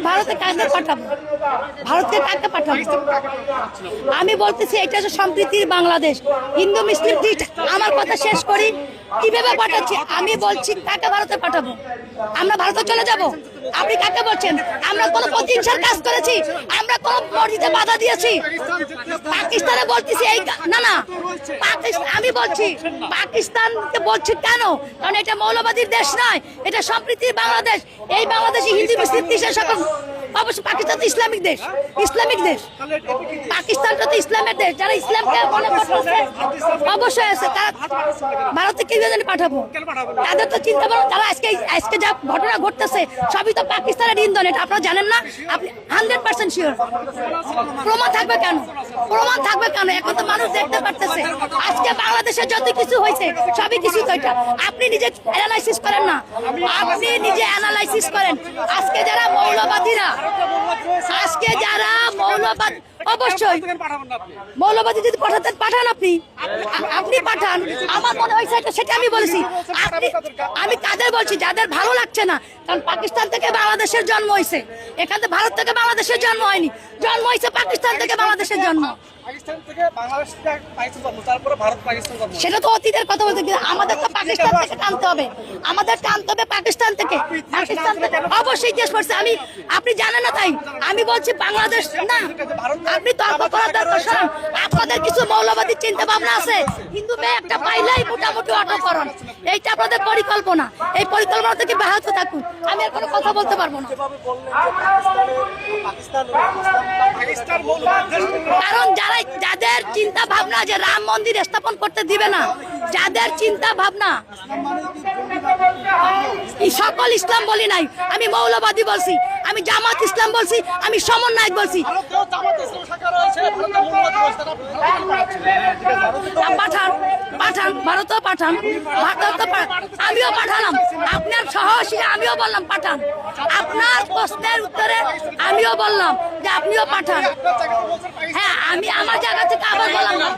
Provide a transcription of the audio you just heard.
ভারতে কাকে পাঠাবো? ভারতকে কাকে পাঠাবো? আমি বলতেছি এটা হচ্ছে সম্প্রীতির বাংলাদেশ। হিন্দু মুসলিম আমার কথা শেষ করি। কিভাবে পাঠাচ্ছি আমি বলছি, কাকে ভারতে পাঠাবো? আমরা ভারতে চলে যাব? আপনি কাকে বলছেন? আমরা কোনো প্রতিহিংসার কাজ করেছি? আমরা কোনো মসজিদে বাধা দিয়েছি? পাকিস্তানে বলতেছি এই না না, আমি বলছি পাকিস্তানকে বলছি কেন? কারণ এটা মৌলবাদীর দেশ নয়, এটা সম্প্রীতির বাংলাদেশ। এই বাংলাদেশে হিন্দু মুসলিম দেশের সকল, অবশ্যই পাকিস্তান তো ইসলামিক দেশ, ইসলামিক দেশ। পাকিস্তানটা তো ইসলামের দেশ। যারা ইসলামকে মনে করতেছে অবশ্যই আছে, তারা ভারতে কি জানি পাঠাবো? তাদের তো চিন্তা করুন, তারা আজকে যা ঘটনা ঘটতেছে সবই তো পাকিস্তানের ইন্ধন। এটা আপনারা জানেন না? আপনি 100% শিওর। প্রমাণ থাকবে কেন? প্রমাণ থাকবে কেন? এখন তো মানুষ দেখতে পারতেছে আজকে বাংলাদেশে যত কিছু হয়েছে সবই কিছু তো এটা। আপনি নিজে অ্যানালাইসিস করেন না, আপনি নিজে অ্যানালাইসিস করেন। আজকে যারা মৌলবাদীরা, আজকে যারা মৌলবাদ, অবশ্যই মৌলবাদী যদি পাঠাতেন পাঠান, আপনি পাঠান। আমার মনে হয়েছে সেটা আমি বলেছি। আমি কাদের বলছি? যাদের ভালো লাগছে না। কারণ পাকিস্তান থেকে বাংলাদেশের জন্ম হয়েছে, এখানে ভারত থেকে বাংলাদেশের জন্ম হয়নি, জন্ম হয়েছে পাকিস্তান থেকে বাংলাদেশের জন্ম। সেটা তো অতীতের কথা বলতে, আমাদের তো পাকিস্তান থেকে টানতে হবে, আমাদের টানতে হবে পাকিস্তান থেকে। পাকিস্তান থেকে অবশ্যই দেশ করছে। আপনি জানেন না তাই আমি বলছি বাংলাদেশ না। আপনি তর্ক করার দরকার শোনেন। আপনাদের কিছু মৌলবাদী চিন্তা ভাবনা আছে, হিন্দু মেয়ে একটা পাইলেই মোটামুটি অটো করন, এইটা আপনাদের পরিকল্পনা। এই পরিকল্পনা থেকে ব্যাহত থাকুন। আমি আর কোনো কথা বলতে পারবো না, কারণ যাদের চিন্তা ভাবনা যে রাম মন্দির স্থাপন করতে দিবে না, যাদের চিন্তা ভাবনা, এই সকল ইসলাম বলি নাই, আমি মৌলবাদী বলছি, আমি জামাত ইসলাম বলছি, আমি সমন্বয়ক বলছি। পাঠান পাঠান, ভারতেও পাঠান, আমিও পাঠালাম। আপনার সাহসী আমিও বললাম পাঠান। আপনার প্রশ্নের উত্তরে আমিও বললাম যে আপনিও পাঠান। হ্যাঁ, আমি আমার জায়গা থেকে আবার বললাম না।